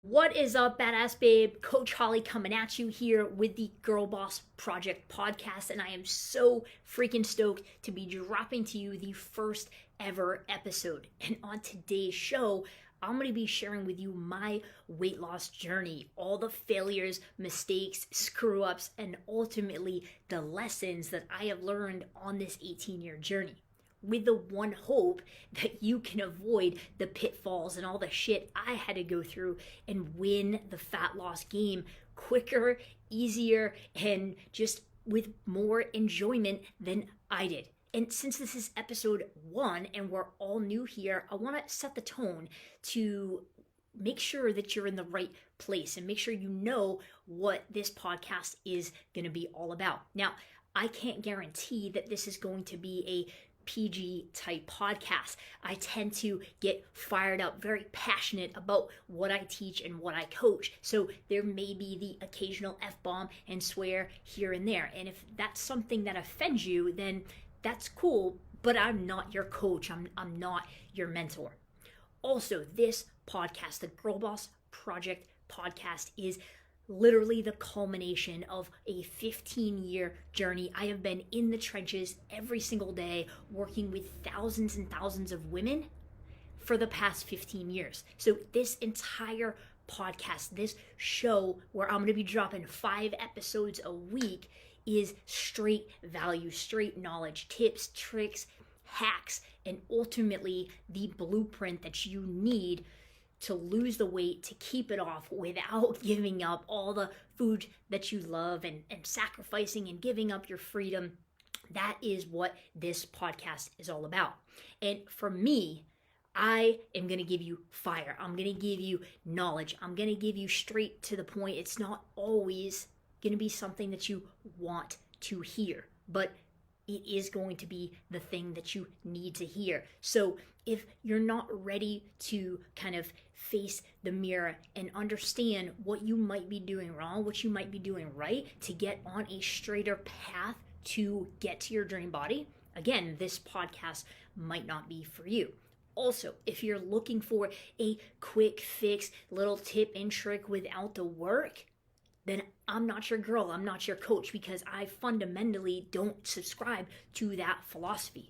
What is up, badass babe? Coach Holly coming at you here with the Girl Boss Project podcast, and I am so freaking stoked to be dropping to you the first ever episode. And on today's show, I'm going to be sharing with you my weight loss journey, all the failures, mistakes, screw ups, and ultimately the lessons that I have learned on this 18-year journey, with the one hope that you can avoid the pitfalls and all the shit I had to go through and win the fat loss game quicker, easier, and just with more enjoyment than I did. And since this is episode 1 and we're all new here, I want to set the tone to make sure that you're in the right place and make sure you know what this podcast is going to be all about. Now, I can't guarantee that this is going to be a PG type podcast. I tend to get fired up, very passionate about what I teach and what I coach. So there may be the occasional F-bomb and swear here and there. And if that's something that offends you, then that's cool, but I'm not your coach. I'm not your mentor. Also, this podcast, the Girl Boss Project podcast, is literally the culmination of a 15-year journey. I have been in the trenches every single day working with thousands and thousands of women for the past 15 years. So this entire podcast, this show where I'm going to be dropping 5 episodes a week, is straight value, straight knowledge, tips, tricks, hacks, and ultimately the blueprint that you need to lose the weight, to keep it off without giving up all the food that you love and sacrificing and giving up your freedom. That is what this podcast is all about. And for me, I am going to give you fire. I'm going to give you knowledge. I'm going to give you straight to the point. It's not always going to be something that you want to hear, but it is going to be the thing that you need to hear. So if you're not ready to kind of face the mirror and understand what you might be doing wrong, what you might be doing right to get on a straighter path to get to your dream body, again, this podcast might not be for you. Also, if you're looking for a quick fix, little tip and trick without the work, then I'm not your girl, I'm not your coach, because I fundamentally don't subscribe to that philosophy.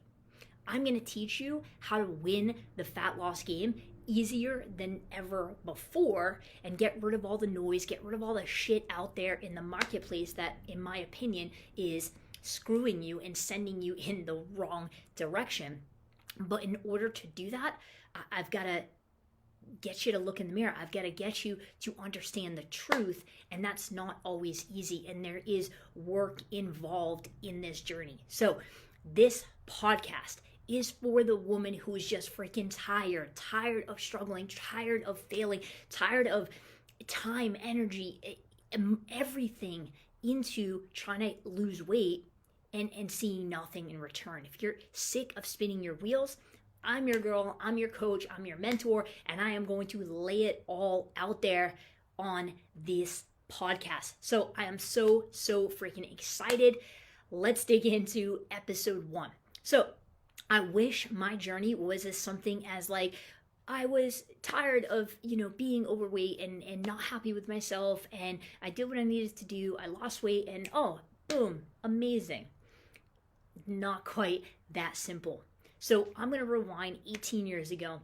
I'm going to teach you how to win the fat loss game easier than ever before and get rid of all the noise, get rid of all the shit out there in the marketplace that, in my opinion, is screwing you and sending you in the wrong direction. But in order to do that, I've got to get you to look in the mirror. I've got to get you to understand the truth, and that's not always easy, and there is work involved in this journey. So this podcast is for the woman who is just freaking tired of struggling, tired of failing, tired of time, energy, everything into trying to lose weight and seeing nothing in return. If you're sick of spinning your wheels, I'm your girl, I'm your coach, I'm your mentor, and I am going to lay it all out there on this podcast. So I am so freaking excited. Let's dig into episode 1. So I wish my journey was as something as like, I was tired of, being overweight and not happy with myself, and I did what I needed to do. I lost weight and oh, boom, amazing. Not quite that simple. So I'm going to rewind 18 years ago.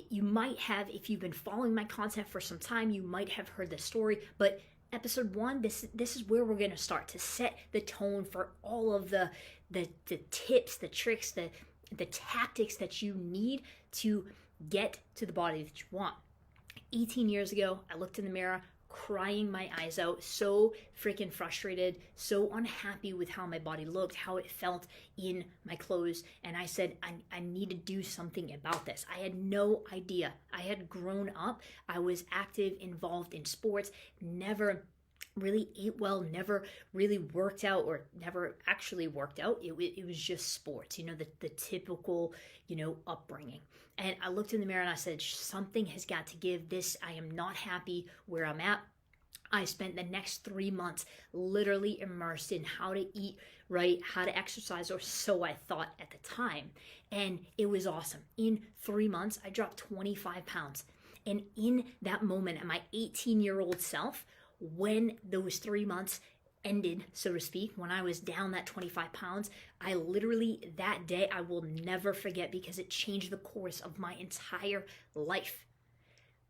You might have, if you've been following my content for some time, you might have heard the story, but episode 1, this is where we're going to start to set the tone for all of the tips, the tricks, the tactics that you need to get to the body that you want. 18 years ago, I looked in the mirror, crying my eyes out, so freaking frustrated, so unhappy with how my body looked, how it felt in my clothes, and I said, I need to do something about this. I had no idea. I had grown up, I was active, involved in sports, never really ate well, never really worked out, or never actually worked out. It was just sports, the typical, upbringing. And I looked in the mirror and I said, something has got to give. I am not happy where I'm at. I spent the next 3 months literally immersed in how to eat right, how to exercise, or so I thought at the time. And it was awesome. In 3 months, I dropped 25 pounds. And in that moment, at my 18-year-old self, when those 3 months ended, so to speak, when I was down that 25 pounds, I literally, that day, I will never forget because it changed the course of my entire life.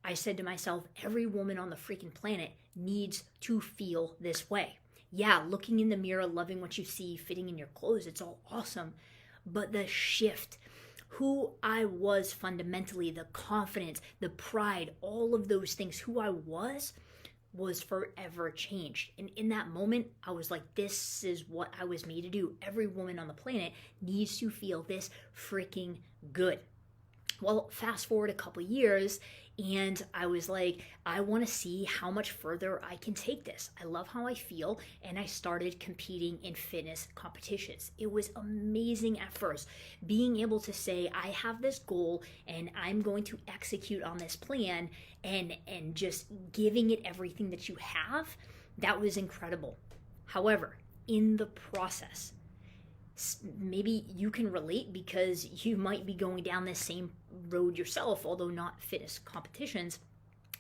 I said to myself, every woman on the freaking planet needs to feel this way. Yeah, looking in the mirror, loving what you see, fitting in your clothes, it's all awesome. But the shift, who I was fundamentally, the confidence, the pride, all of those things, who I was forever changed. And in that moment, I was like, this is what I was made to do. Every woman on the planet needs to feel this freaking good. Well, fast forward a couple years, and I was like, I want to see how much further I can take this. I love how I feel, and I started competing in fitness competitions. It was amazing at first, being able to say, I have this goal, and I'm going to execute on this plan, and just giving it everything that you have. That was incredible. However, in the process, maybe you can relate because you might be going down this same road yourself, although not fitness competitions.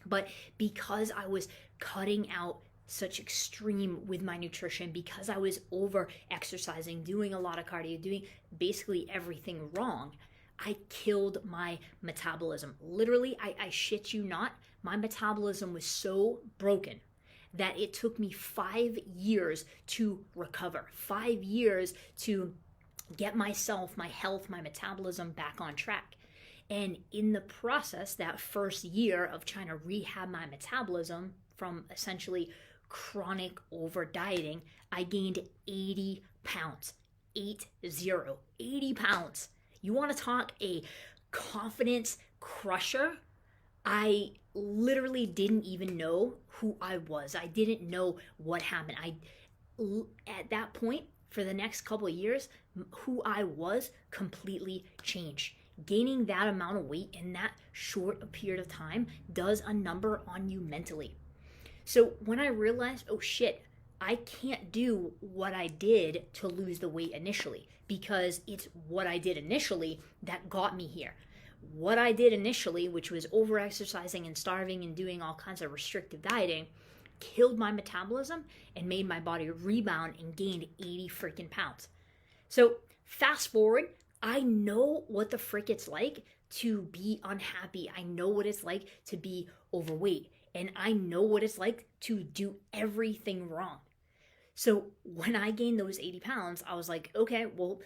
But because I was cutting out such extreme with my nutrition, because I was over exercising, doing a lot of cardio, doing basically everything wrong, I killed my metabolism. Literally, I shit you not, my metabolism was so broken that it took me 5 years to recover, 5 years to get myself, my health, my metabolism back on track. And in the process, that first year of trying to rehab my metabolism from essentially chronic over dieting, I gained 80 pounds. 80 pounds. You want to talk a confidence crusher? I literally didn't even know who I was. I didn't know what happened. At that point, for the next couple of years, who I was completely changed. Gaining that amount of weight in that short a period of time does a number on you mentally. So when I realized, oh shit, I can't do what I did to lose the weight initially, because it's what I did initially that got me here. What I did initially, which was over-exercising and starving and doing all kinds of restrictive dieting, killed my metabolism and made my body rebound and gained 80 freaking pounds. So fast forward, I know what the frick it's like to be unhappy. I know what it's like to be overweight. And I know what it's like to do everything wrong. So when I gained those 80 pounds, I was like, okay, well,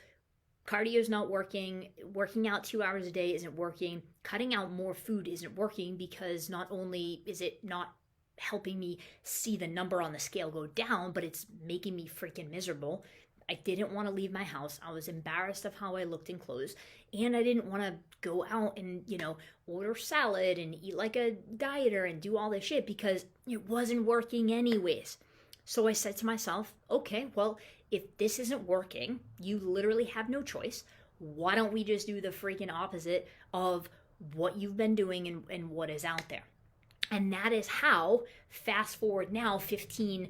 cardio is not working. Working out 2 hours a day isn't working. Cutting out more food isn't working, because not only is it not helping me see the number on the scale go down, but it's making me freaking miserable. I didn't want to leave my house. I was embarrassed of how I looked in clothes, and I didn't want to go out and, order salad and eat like a dieter and do all this shit because it wasn't working anyways. So I said to myself, okay, well, if this isn't working, you literally have no choice. Why don't we just do the freaking opposite of what you've been doing and what is out there? And that is how, fast forward now, 15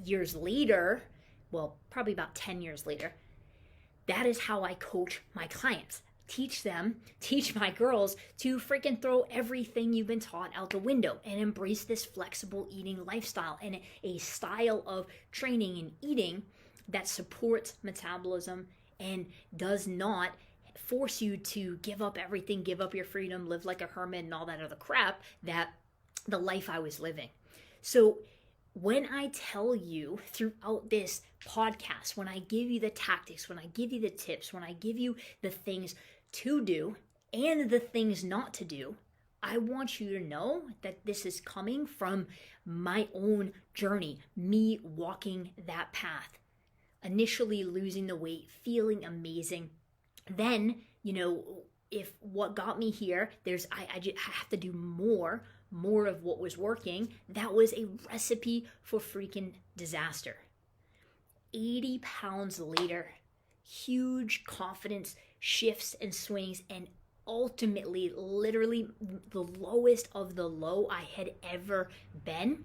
years later, well, probably about 10 years later, that is how I coach my clients. Teach my girls to freaking throw everything you've been taught out the window and embrace this flexible eating lifestyle and a style of training and eating that supports metabolism and does not force you to give up everything, give up your freedom, live like a hermit and all that other crap that the life I was living. So when I tell you throughout this podcast, when I give you the tactics, when I give you the tips, when I give you the things to do and the things not to do, I want you to know that this is coming from my own journey, me walking that path. Initially losing the weight, feeling amazing. Then, if what got me here, I have to do more of what was working. That was a recipe for freaking disaster. 80 pounds later, huge confidence shifts and swings, and ultimately, literally the lowest of the low I had ever been,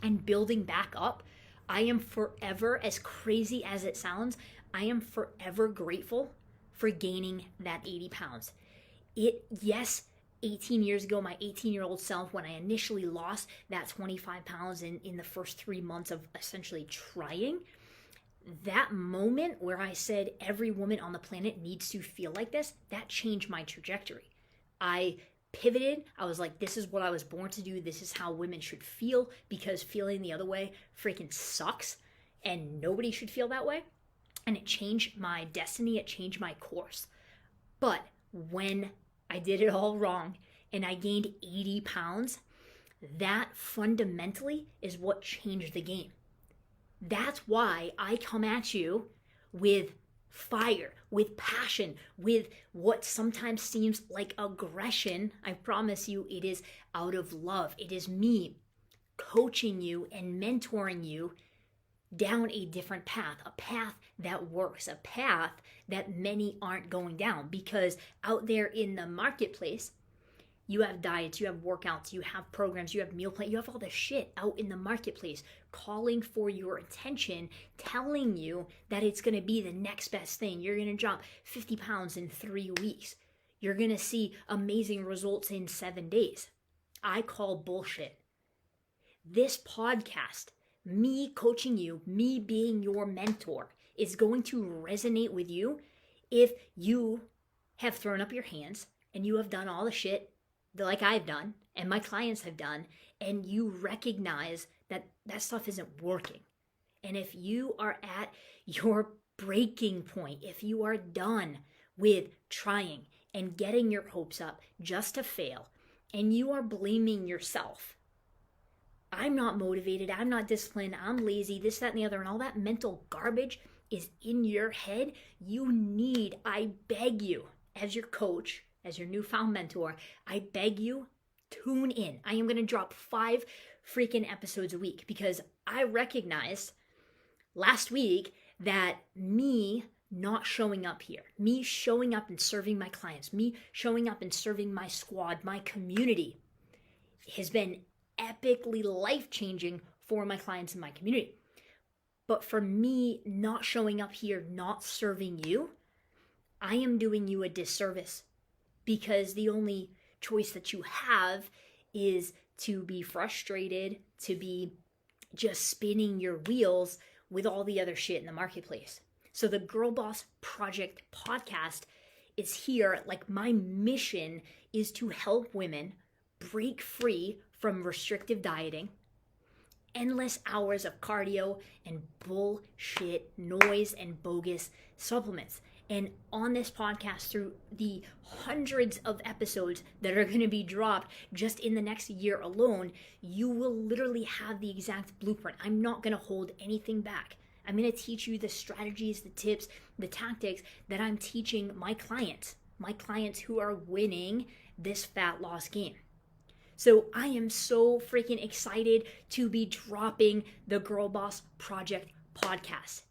and building back up. I am forever, as crazy as it sounds, I am forever grateful for gaining that 80 pounds. Yes, 18 years ago, my 18-year-old self, when I initially lost that 25 pounds in the first 3 months of essentially trying, that moment where I said every woman on the planet needs to feel like this, that changed my trajectory. I pivoted. I was like, this is what I was born to do. This is how women should feel, because feeling the other way freaking sucks and nobody should feel that way. And it changed my destiny. It changed my course. But when I did it all wrong and I gained 80 pounds, that fundamentally is what changed the game. That's why I come at you with fire, with passion, with what sometimes seems like aggression. I promise you it is out of love. It is me coaching you and mentoring you down a different path, a path that works, a path that many aren't going down, because out there in the marketplace, you have diets, you have workouts, you have programs, you have meal plans, you have all this shit out in the marketplace calling for your attention, telling you that it's going to be the next best thing. You're going to drop 50 pounds in 3 weeks. You're going to see amazing results in 7 days. I call bullshit. This podcast, me coaching you, me being your mentor, is going to resonate with you if you have thrown up your hands and you have done all the shit like I've done and my clients have done, and you recognize that that stuff isn't working. And if you are at your breaking point, if you are done with trying and getting your hopes up just to fail, and you are blaming yourself, I'm not motivated, I'm not disciplined, I'm lazy, this, that, and the other, and all that mental garbage is in your head, you need, I beg you, as your coach, as your newfound mentor, I beg you, tune in. I am going to drop 5 freaking episodes a week, because I recognized last week that me not showing up here, me showing up and serving my clients, me showing up and serving my squad, my community, has been epically life-changing for my clients in my community. But for me not showing up here, not serving you, I am doing you a disservice, because the only choice that you have is to be frustrated, to be just spinning your wheels with all the other shit in the marketplace. So the Girl Boss Project podcast is here. Like, my mission is to help women break free from restrictive dieting, endless hours of cardio, and bullshit noise and bogus supplements. And on this podcast, through the hundreds of episodes that are going to be dropped just in the next year alone, you will literally have the exact blueprint. I'm not going to hold anything back. I'm going to teach you the strategies, the tips, the tactics that I'm teaching my clients who are winning this fat loss game. So I am so freaking excited to be dropping the Girl Boss Project podcast.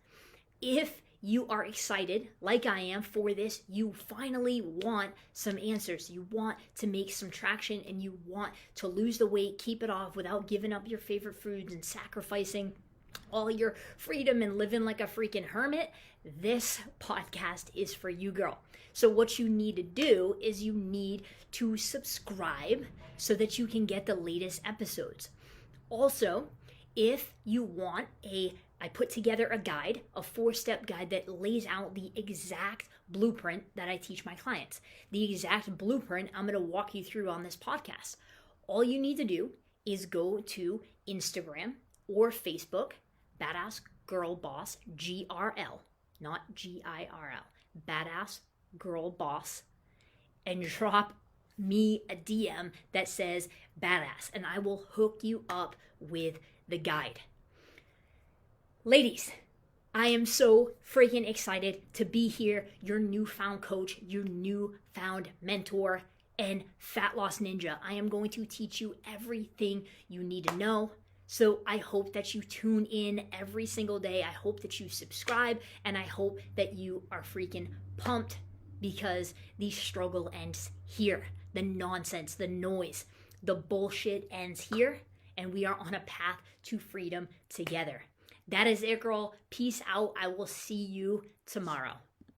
If you are excited, like I am, for this, you finally want some answers, you want to make some traction, and you want to lose the weight, keep it off without giving up your favorite foods and sacrificing all your freedom and living like a freaking hermit, this podcast is for you, girl. So what you need to do is you need to subscribe so that you can get the latest episodes. Also, if you want I put together a guide, a 4-step guide that lays out the exact blueprint that I teach my clients. The exact blueprint I'm going to walk you through on this podcast. All you need to do is go to Instagram or Facebook, Badass Girl Boss, GRL, not GIRL, Badass Girl Boss, and drop me a DM that says badass, and I will hook you up with the guide. Ladies, I am so freaking excited to be here, your newfound coach, your newfound mentor, and fat loss ninja. I am going to teach you everything you need to know. So I hope that you tune in every single day. I hope that you subscribe, and I hope that you are freaking pumped, because the struggle ends here. The nonsense, the noise, the bullshit ends here, and we are on a path to freedom together. That is it, girl. Peace out. I will see you tomorrow.